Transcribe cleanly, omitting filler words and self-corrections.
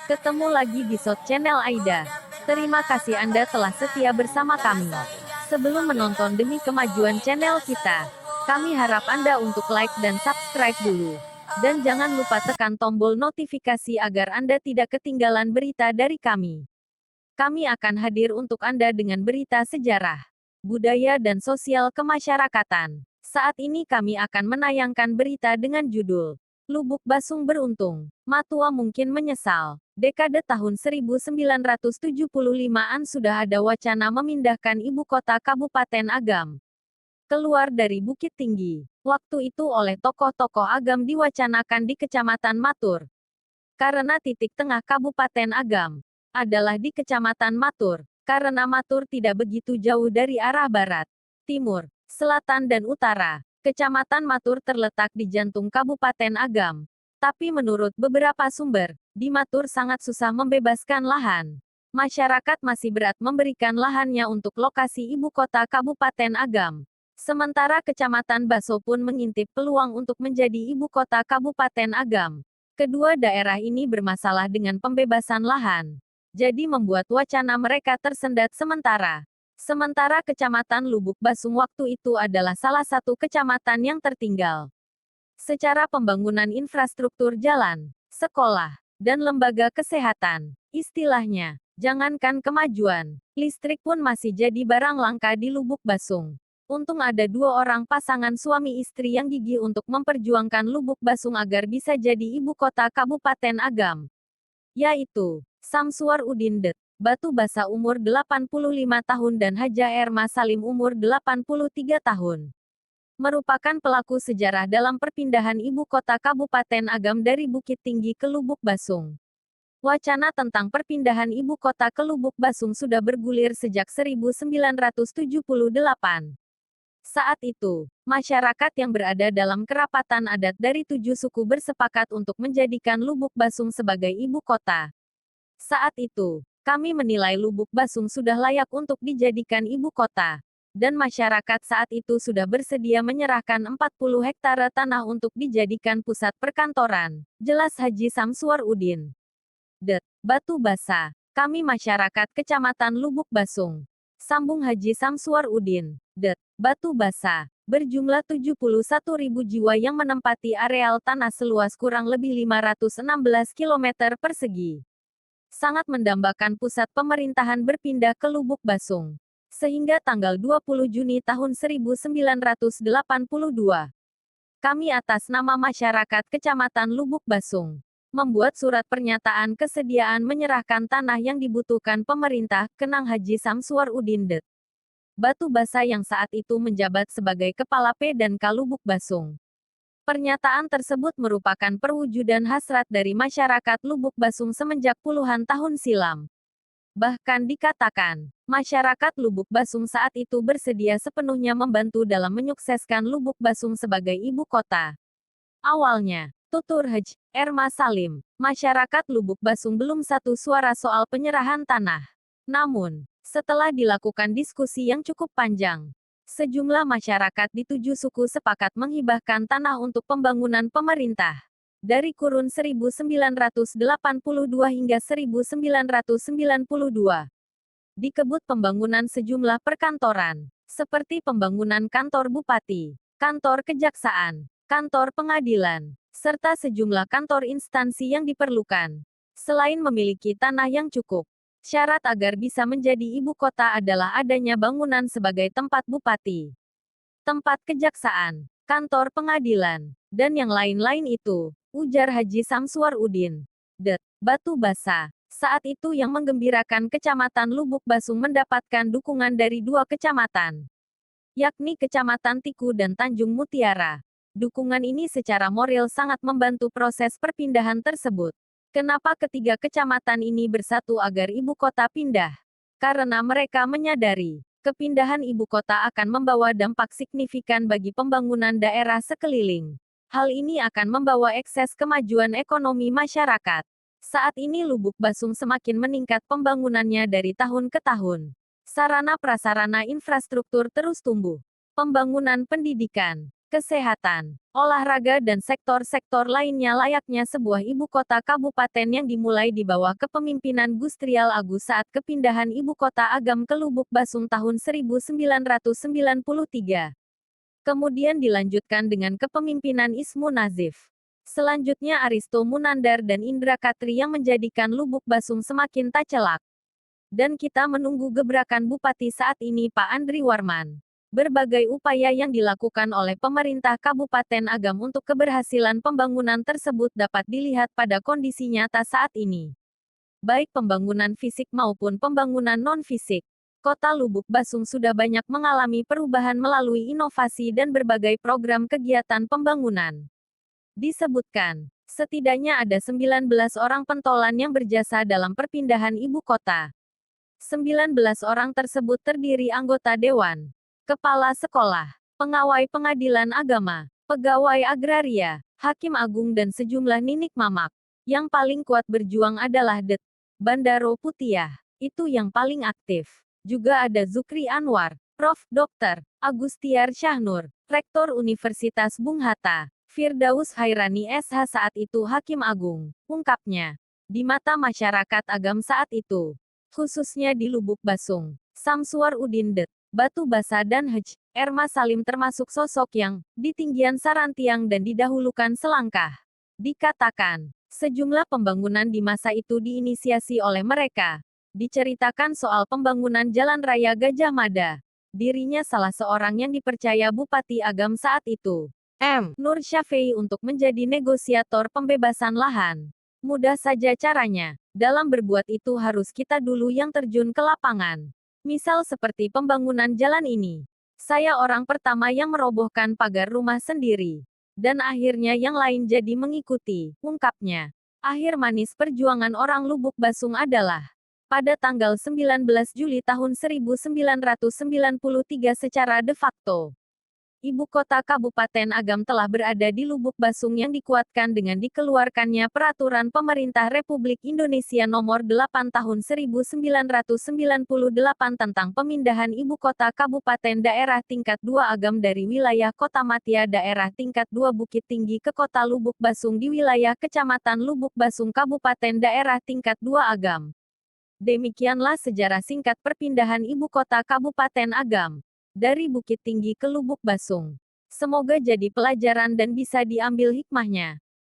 Ketemu lagi di Short Channel Aida. Terima kasih Anda telah setia bersama kami. Sebelum menonton demi kemajuan channel kita, kami harap Anda untuk like dan subscribe dulu. Dan jangan lupa tekan tombol notifikasi agar Anda tidak ketinggalan berita dari kami. Kami akan hadir untuk Anda dengan berita sejarah, budaya dan sosial kemasyarakatan. Saat ini kami akan menayangkan berita dengan judul Lubuk Basung Beruntung. Matua mungkin menyesal. Dekade tahun 1975-an sudah ada wacana memindahkan ibu kota Kabupaten Agam keluar dari Bukit Tinggi. Waktu itu oleh tokoh-tokoh Agam diwacanakan di Kecamatan Matur. Karena titik tengah Kabupaten Agam adalah di Kecamatan Matur. Karena Matur tidak begitu jauh dari arah barat, timur, selatan dan utara. Kecamatan Matur terletak di jantung Kabupaten Agam. Tapi menurut beberapa sumber, di Matur sangat susah membebaskan lahan. Masyarakat masih berat memberikan lahannya untuk lokasi ibu kota Kabupaten Agam. Sementara Kecamatan Baso pun mengintip peluang untuk menjadi ibu kota Kabupaten Agam. Kedua daerah ini bermasalah dengan pembebasan lahan. Jadi membuat wacana mereka tersendat sementara. Sementara Kecamatan Lubuk Basung waktu itu adalah salah satu kecamatan yang tertinggal secara pembangunan infrastruktur jalan, sekolah, dan lembaga kesehatan. Istilahnya, jangankan kemajuan, listrik pun masih jadi barang langka di Lubuk Basung. Untung ada dua orang pasangan suami istri yang gigih untuk memperjuangkan Lubuk Basung agar bisa jadi ibu kota Kabupaten Agam, yaitu Samsuar Udin Det. Batu Basa umur 85 tahun dan Haja Erma Salim umur 83 tahun. Merupakan pelaku sejarah dalam perpindahan ibu kota Kabupaten Agam dari Bukit Tinggi ke Lubuk Basung. Wacana tentang perpindahan ibu kota ke Lubuk Basung sudah bergulir sejak 1978. Saat itu, masyarakat yang berada dalam kerapatan adat dari 7 suku bersepakat untuk menjadikan Lubuk Basung sebagai ibu kota. Saat itu, kami menilai Lubuk Basung sudah layak untuk dijadikan ibu kota. Dan masyarakat saat itu sudah bersedia menyerahkan 40 hektare tanah untuk dijadikan pusat perkantoran. Jelas Haji Samsuar Udin Det. Batu Basa. Kami masyarakat Kecamatan Lubuk Basung. Sambung Haji Samsuar Udin Det. Batu Basa. Berjumlah 71.000 jiwa yang menempati areal tanah seluas kurang lebih 516 km persegi. Sangat mendambakan pusat pemerintahan berpindah ke Lubuk Basung. Sehingga tanggal 20 Juni tahun 1982, kami atas nama masyarakat Kecamatan Lubuk Basung, membuat surat pernyataan kesediaan menyerahkan tanah yang dibutuhkan pemerintah, kenang Haji Samsuar Udin Det. Batu Basa yang saat itu menjabat sebagai Kepala P dan K Lubuk Basung. Pernyataan tersebut merupakan perwujudan hasrat dari masyarakat Lubuk Basung semenjak puluhan tahun silam. Bahkan dikatakan, masyarakat Lubuk Basung saat itu bersedia sepenuhnya membantu dalam menyukseskan Lubuk Basung sebagai ibu kota. Awalnya, tutur Haji Erma Salim, masyarakat Lubuk Basung belum satu suara soal penyerahan tanah. Namun, setelah dilakukan diskusi yang cukup panjang, sejumlah masyarakat di 7 suku sepakat menghibahkan tanah untuk pembangunan pemerintah. Dari kurun 1982 hingga 1992. Dikebut pembangunan sejumlah perkantoran, seperti pembangunan kantor bupati, kantor kejaksaan, kantor pengadilan, serta sejumlah kantor instansi yang diperlukan. Selain memiliki tanah yang cukup, syarat agar bisa menjadi ibu kota adalah adanya bangunan sebagai tempat bupati, tempat kejaksaan, kantor pengadilan, dan yang lain-lain itu, ujar Haji Samsuar Udin Det. Batu Basa. Saat itu yang menggembirakan Kecamatan Lubuk Basung mendapatkan dukungan dari dua kecamatan, yakni Kecamatan Tiku dan Tanjung Mutiara. Dukungan ini secara moral sangat membantu proses perpindahan tersebut. Kenapa ketiga kecamatan ini bersatu agar ibu kota pindah? Karena mereka menyadari, kepindahan ibu kota akan membawa dampak signifikan bagi pembangunan daerah sekeliling. Hal ini akan membawa ekses kemajuan ekonomi masyarakat. Saat ini Lubuk Basung semakin meningkat pembangunannya dari tahun ke tahun. Sarana prasarana infrastruktur terus tumbuh. Pembangunan pendidikan, kesehatan, olahraga dan sektor-sektor lainnya layaknya sebuah ibu kota kabupaten yang dimulai di bawah kepemimpinan Gustrial Agus saat kepindahan ibu kota Agam ke Lubuk Basung tahun 1993. Kemudian dilanjutkan dengan kepemimpinan Ismu Nazif. Selanjutnya Aristo Munandar dan Indra Katri yang menjadikan Lubuk Basung semakin tak celak. Dan kita menunggu gebrakan Bupati saat ini Pak Andri Warman. Berbagai upaya yang dilakukan oleh pemerintah Kabupaten Agam untuk keberhasilan pembangunan tersebut dapat dilihat pada kondisi nyata saat ini. Baik pembangunan fisik maupun pembangunan non-fisik. Kota Lubuk Basung sudah banyak mengalami perubahan melalui inovasi dan berbagai program kegiatan pembangunan. Disebutkan, setidaknya ada 19 orang pentolan yang berjasa dalam perpindahan ibu kota. 19 orang tersebut terdiri anggota dewan, kepala sekolah, pengawai pengadilan agama, pegawai agraria, hakim agung dan sejumlah ninik mamak. Yang paling kuat berjuang adalah Det. Bandaro Putiah. Itu yang paling aktif. Juga ada Zukri Anwar, Prof. Dr. Agustiar Syahnur, Rektor Universitas Bung Hatta, Firdaus Hairani SH saat itu Hakim Agung, ungkapnya. Di mata masyarakat Agam saat itu, khususnya di Lubuk Basung, Samsuar Udin Det. Batu Basa dan Hej. Erma Salim termasuk sosok yang, di tinggian Sarantiang dan didahulukan selangkah. Dikatakan, sejumlah pembangunan di masa itu diinisiasi oleh mereka. Diceritakan soal pembangunan Jalan Raya Gajah Mada. Dirinya salah seorang yang dipercaya Bupati Agam saat itu, M. Nur Syafei untuk menjadi negosiator pembebasan lahan. Mudah saja caranya. Dalam berbuat itu harus kita dulu yang terjun ke lapangan. Misal seperti pembangunan jalan ini. Saya orang pertama yang merobohkan pagar rumah sendiri. Dan akhirnya yang lain jadi mengikuti, ungkapnya. Akhir manis perjuangan orang Lubuk Basung adalah, pada tanggal 19 Juli tahun 1993 secara de facto, ibu kota Kabupaten Agam telah berada di Lubuk Basung yang dikuatkan dengan dikeluarkannya Peraturan Pemerintah Republik Indonesia Nomor 8 Tahun 1998 tentang pemindahan ibu kota Kabupaten Daerah Tingkat 2 Agam dari wilayah Kota Matia Daerah Tingkat 2 Bukit Tinggi ke Kota Lubuk Basung di wilayah Kecamatan Lubuk Basung Kabupaten Daerah Tingkat 2 Agam. Demikianlah sejarah singkat perpindahan ibu kota Kabupaten Agam dari Bukit Tinggi ke Lubuk Basung. Semoga jadi pelajaran dan bisa diambil hikmahnya.